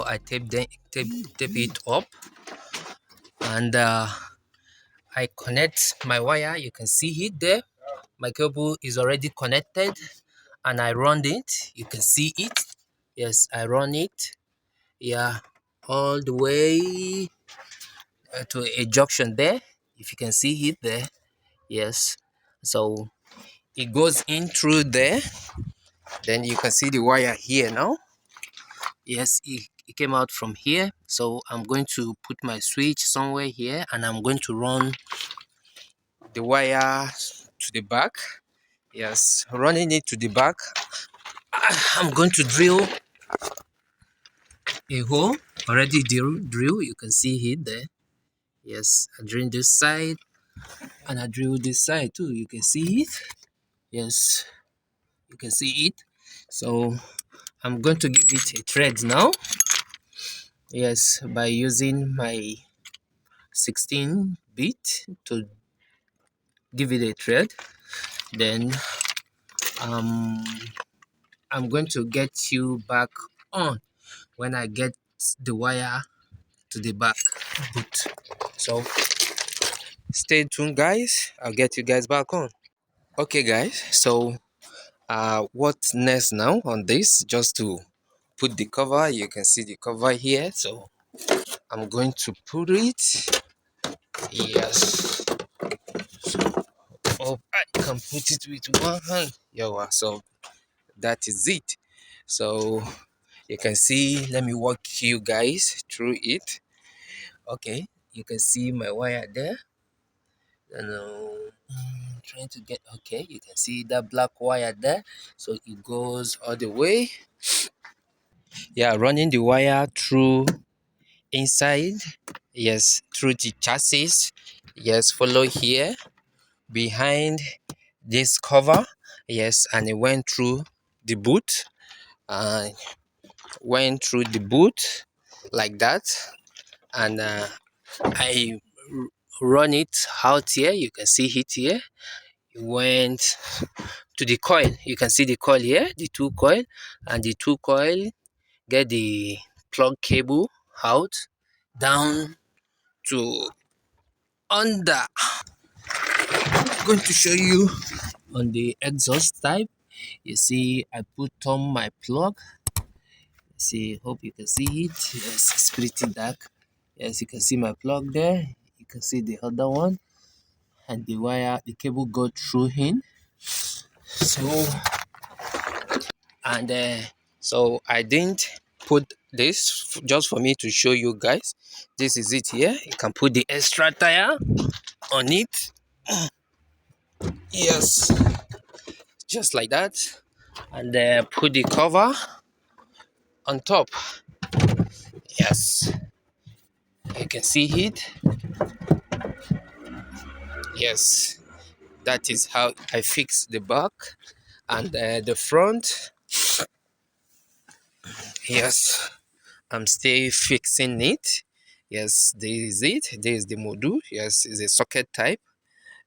I tape it up, and I connect my wire. You can see it there. My cable is already connected, and I run it. You can see it. Yes, I run it. Yeah, all the way to a junction there. If you can see it there. Yes. So it goes in through there. Then you can see the wire here now. Yes, it came out from here. So I'm going to put my switch somewhere here, and I'm going to run the wire to the back. Yes, running it to the back. I'm going to drill a hole. Already drill. You can see it there. Yes, I drill this side, and I drill this side too. You can see it. Yes, you can see it. So I'm going to give it a thread now. Yes, by using my 16 bit to give it a thread. Then um I'm going to get you back on when I get the wire to the back boot. So stay tuned, guys. I'll get you guys back on. Okay, guys, so what's next now on this? Just to put the cover. You can see the cover here, so I'm going to put it. Yes, oh, I can put it with one hand. Yeah, so that is it. So you can see, let me walk you guys through it. Okay, you can see my wire there, and trying to get, okay, you can see that black wire there. So it goes all the way. Yeah, running the wire through inside. Yes, through the chassis. Yes, follow here behind this cover. Yes, and it went through the boot. Went through the boot like that, and I run it out here. You can see it here. It went to the coil. You can see the coil here, the two coil, and the two coil get the plug cable out down to under. I'm going to show you on the exhaust type. You see, I put on my plug. See, hope you can see it. Yes, it's pretty dark. Yes, you can see my plug there. You can see the other one, and the wire, the cable go through in. So, and so I didn't put this just for me to show you guys. This is it here. You can put the extra tire on it. Yes, just like that, and put the cover on top. Yes, you can see it. Yes, that is how I fix the back and the front. Yes, I'm still fixing it. Yes, this is it. This is the module. Yes, it's a socket type.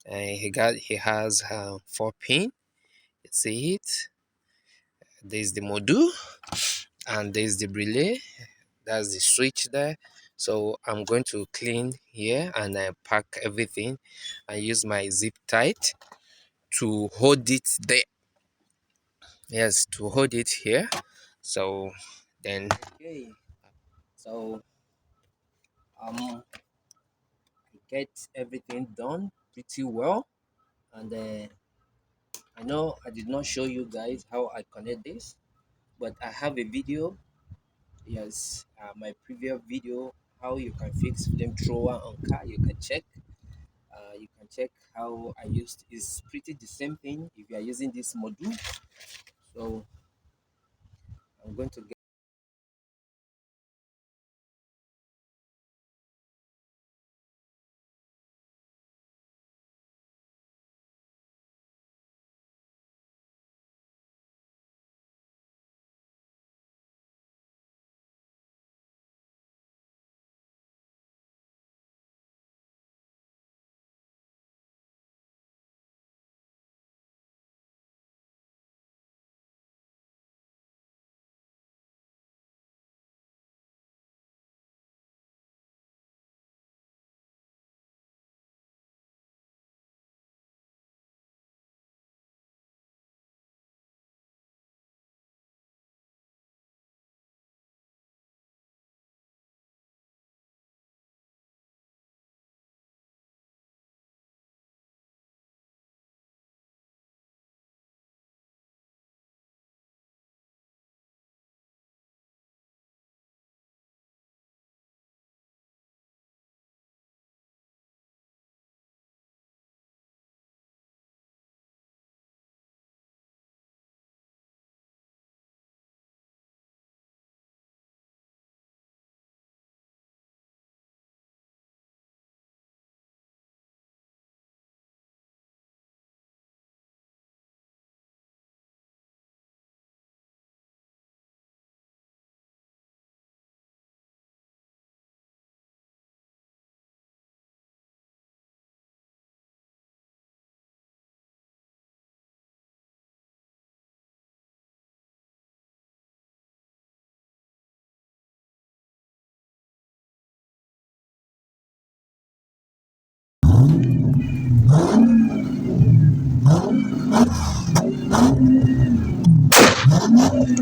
He has 4 pin. You see it. This is the module, and this is the relay. That's the switch there. So I'm going to clean here and pack everything and use my zip tight to hold it there. Yes, to hold it here. So then, okay, so I get everything done pretty well, and I know I did not show you guys how I connect this, but I have a video. Yes, my previous video, how you can fix flamethrower on car. You can check. You can check how I used. It's pretty the same thing if you are using this module. So I'm going to get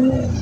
Two.